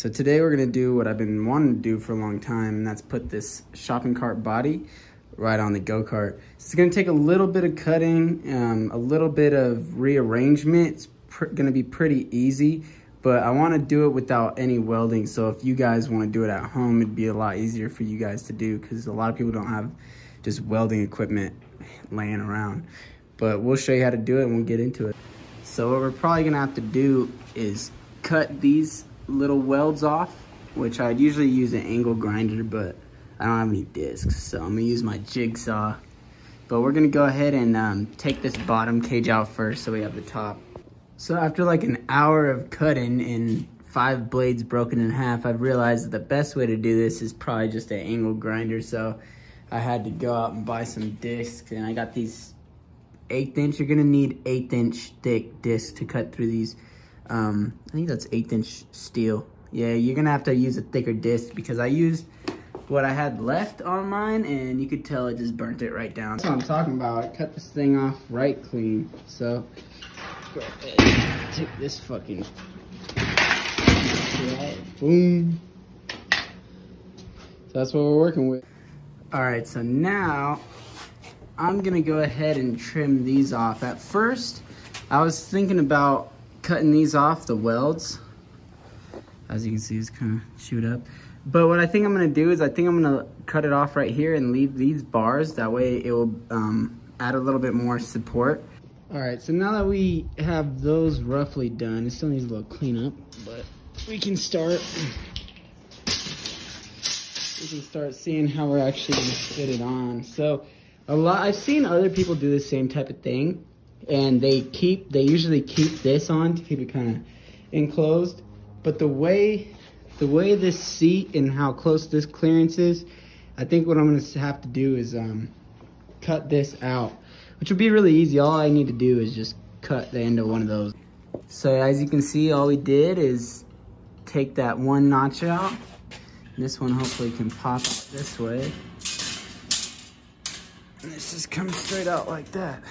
So today we're gonna do what I've been wanting to do for a long time, and that's put this shopping cart body right on the go-kart. So it's gonna take a little bit of cutting, a little bit of rearrangement. It's gonna be pretty easy, but I wanna do it without any welding. So if you guys wanna do it at home, it'd be a lot easier for you guys to do because a lot of people don't have just welding equipment laying around. But we'll show you how to do it and we'll get into it. So what we're probably gonna have to do is cut these little welds off, which I'd usually use an angle grinder, but I don't have any discs, so I'm gonna use my jigsaw. But we're gonna go ahead and take this bottom cage out first so we have the top. So after like an hour of cutting and 5 blades broken in half, I've realized that the best way to do this is probably just an angle grinder. So I had to go out and buy some discs, and I got these 1/8 inch. You're gonna need 1/8 inch thick discs to cut through these. I think that's 1/8 inch steel. Yeah, you're gonna have to use a thicker disc because I used what I had left on mine and you could tell it just burnt it right down. That's what I'm talking about. I cut this thing off right clean. So go ahead, take this fucking boom. So that's what we're working with. All right, so now I'm gonna go ahead and trim these off. At first, I was thinking about cutting these off, the welds. As you can see, it's kind of chewed up. But what I think I'm gonna do is I think I'm gonna cut it off right here and leave these bars. That way it will add a little bit more support. All right, so now that we have those roughly done, it still needs a little cleanup, but we can start seeing how we're actually gonna fit it on. So I've seen other people do the same type of thing, and they usually keep this on to keep it kind of enclosed. But the way this seat and how close this clearance is, I think what I'm gonna have to do is cut this out, which will be really easy. All I need to do is just cut the end of one of those. So as you can see, all we did is take that one notch out. This one hopefully can pop out this way. And this just comes straight out like that.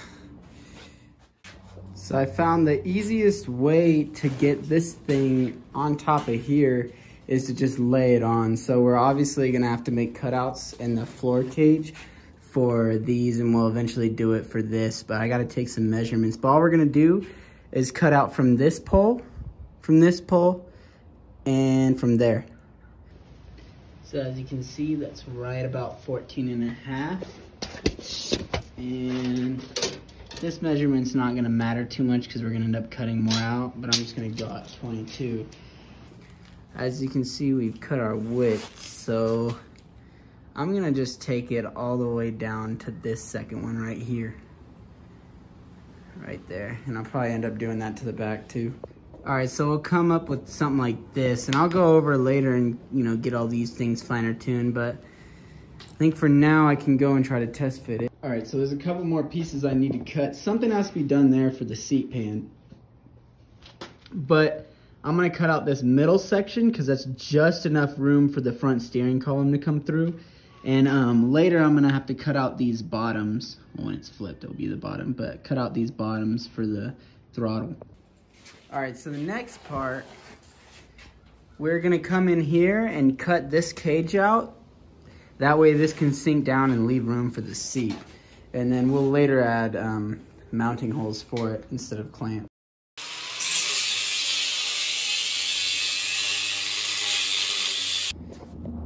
So I found the easiest way to get this thing on top of here is to just lay it on. So we're obviously gonna have to make cutouts in the floor cage for these, and we'll eventually do it for this, but I gotta take some measurements. But all we're gonna do is cut out from this pole, and from there. So as you can see, that's right about 14.5. And this measurement's not gonna matter too much because we're gonna end up cutting more out, but I'm just gonna go at 22. As you can see, we've cut our width, so I'm gonna just take it all the way down to this second one right here. Right there, and I'll probably end up doing that to the back too. All right, so we'll come up with something like this, and I'll go over later and get all these things finer tuned, but I think for now I can go and try to test fit it. All right, so there's a couple more pieces I need to cut. Something has to be done there for the seat pan. But I'm gonna cut out this middle section because that's just enough room for the front steering column to come through. And later I'm gonna have to cut out these bottoms. Well, when it's flipped, it'll be the bottom, but cut out these bottoms for the throttle. All right, so the next part, we're gonna come in here and cut this cage out. That way this can sink down and leave room for the seat. And then we'll later add mounting holes for it instead of clamps.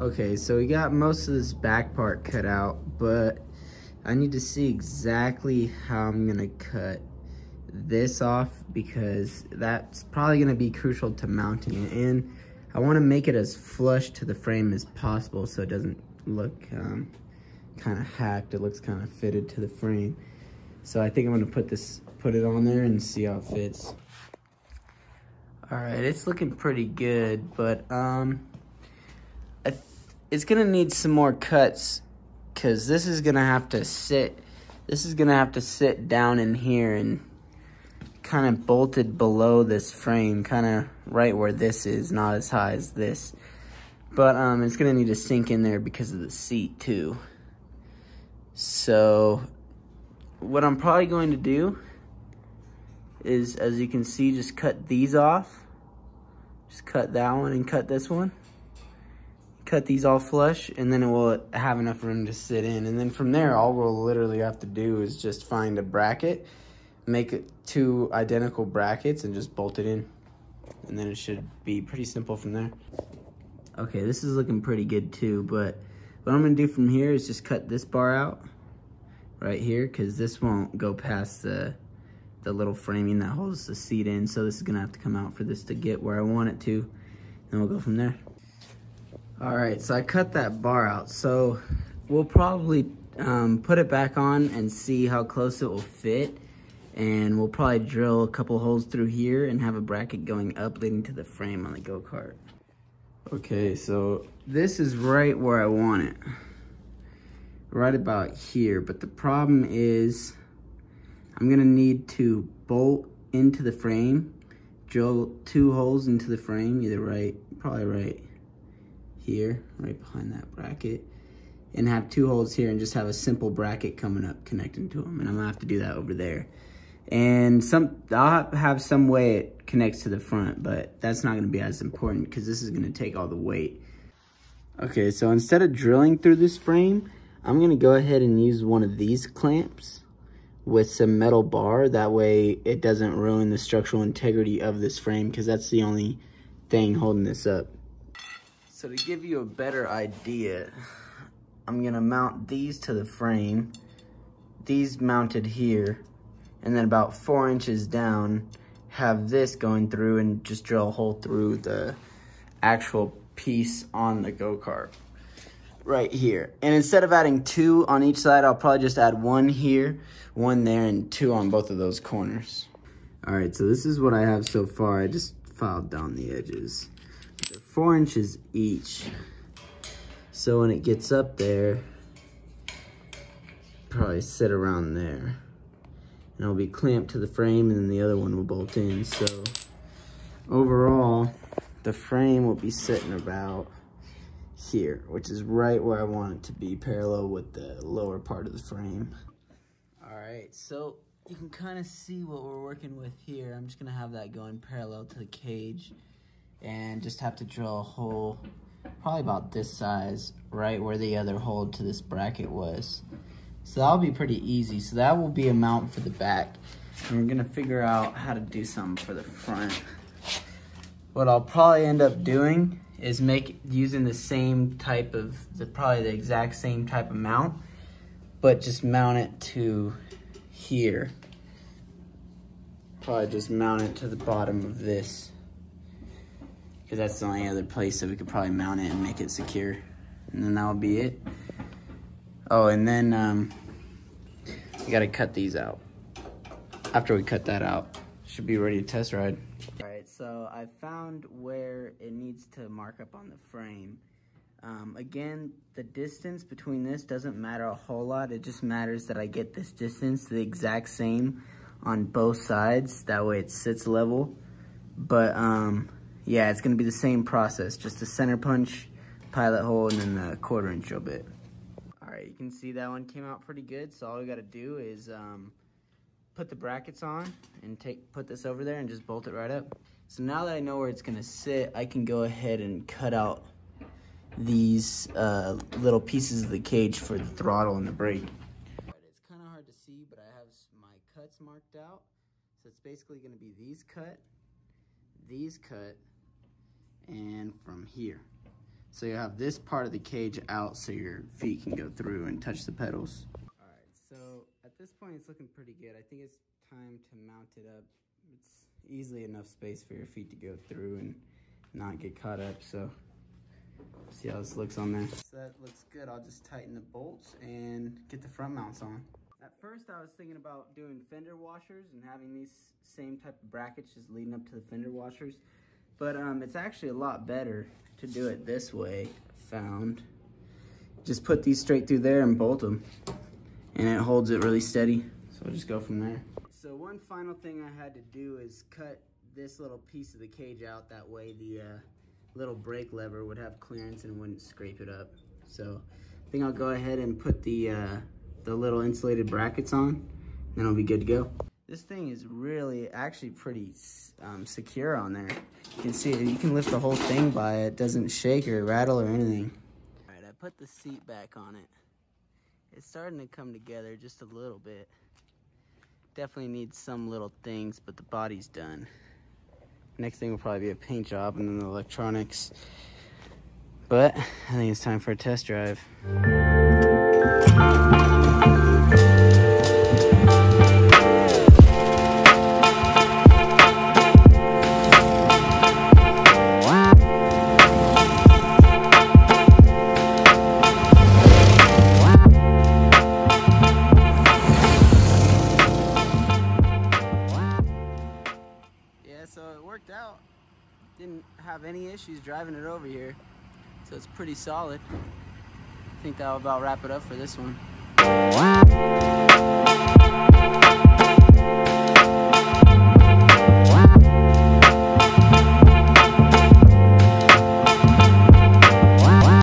Okay, so we got most of this back part cut out, but I need to see exactly how I'm gonna cut this off because that's probably gonna be crucial to mounting it in. I wanna make it as flush to the frame as possible so it doesn't look kind of hacked. It looks kind of fitted to the frame. So I think I'm gonna put it on there and see how it fits. All right, it's looking pretty good, but it's gonna need some more cuts because this is gonna have to sit down in here and kind of bolted below this frame, kind of right where this is, not as high as this. But it's gonna need to sink in there because of the seat too. So what I'm probably going to do is, as you can see, just cut these off Just cut that one and cut this one. Cut these all flush, and then it will have enough room to sit in. And then from there, all we'll literally have to do is just find a bracket, make it 2 identical brackets, and just bolt it in. And then it should be pretty simple from there. Okay, this is looking pretty good too, but what I'm gonna do from here is just cut this bar out right here, because this won't go past the little framing that holds the seat in. So this is gonna have to come out for this to get where I want it to. Then we'll go from there. All right, so I cut that bar out. So we'll probably put it back on and see how close it will fit. And we'll probably drill a couple holes through here and have a bracket going up leading to the frame on the go-kart. Okay, so this is right where I want it. Right about here, but the problem is I'm gonna need to bolt into the frame, drill 2 holes into the frame, probably right here, right behind that bracket, and have 2 holes here and just have a simple bracket coming up connecting to them. And I'm gonna have to do that over there. And I'll have some way it connects to the front, but that's not gonna be as important because this is gonna take all the weight. Okay, so instead of drilling through this frame, I'm gonna go ahead and use one of these clamps with some metal bar. That way it doesn't ruin the structural integrity of this frame, because that's the only thing holding this up. So to give you a better idea, I'm gonna mount these to the frame, these mounted here, and then about 4 inches down, have this going through and just drill a hole through the actual piece on the go-kart right here. And instead of adding 2 on each side, I'll probably just add 1 here, 1 there, and 2 on both of those corners. All right, so this is what I have so far. I just filed down the edges. They're 4 inches each. So when it gets up there, probably sit around there. And it'll be clamped to the frame, and then the other one will bolt in. So overall, the frame will be sitting about here, which is right where I want it to be, parallel with the lower part of the frame. All right, so you can kind of see what we're working with here. I'm just gonna have that going parallel to the cage and just have to drill a hole probably about this size right where the other hole to this bracket was. So that'll be pretty easy. So that will be a mount for the back. And we're gonna figure out how to do something for the front. What I'll probably end up doing is using the same type of, probably the exact same type of mount, but just mount it to here. Probably just mount it to the bottom of this, because that's the only other place that we could probably mount it and make it secure. And then that'll be it. Oh, and then we gotta cut these out. After we cut that out, should be ready to test ride. All right, so I found where it needs to mark up on the frame. Again, the distance between this doesn't matter a whole lot. It just matters that I get this distance the exact same on both sides. That way it sits level. But yeah, it's gonna be the same process. Just a center punch, pilot hole, and then the 1/4 inch drill bit. All right, you can see that one came out pretty good. So all we gotta do is put the brackets on and put this over there and just bolt it right up. So now that I know where it's gonna sit, I can go ahead and cut out these little pieces of the cage for the throttle and the brake. All right, it's kind of hard to see, but I have my cuts marked out. So it's basically gonna be these cut, and from here. So you have this part of the cage out so your feet can go through and touch the pedals. All right, so at this point it's looking pretty good. I think it's time to mount it up. It's easily enough space for your feet to go through and not get caught up. So see how this looks on there. So that looks good. I'll just tighten the bolts and get the front mounts on. At first I was thinking about doing fender washers and having these same type of brackets just leading up to the fender washers. But it's actually a lot better to do it this way, I found. Just put these straight through there and bolt them. And it holds it really steady. So we'll just go from there. So one final thing I had to do is cut this little piece of the cage out. That way the little brake lever would have clearance and wouldn't scrape it up. So I think I'll go ahead and put the little insulated brackets on, then I'll be good to go. This thing is really actually pretty secure on there. You can see it. You can lift the whole thing by it. It doesn't shake or rattle or anything. All right, I put the seat back on it. It's starting to come together just a little bit. Definitely needs some little things, but the body's done. Next thing will probably be a paint job and then the electronics. But I think it's time for a test drive. So it worked out. Didn't have any issues driving it over here. So it's pretty solid. I think that'll about wrap it up for this one.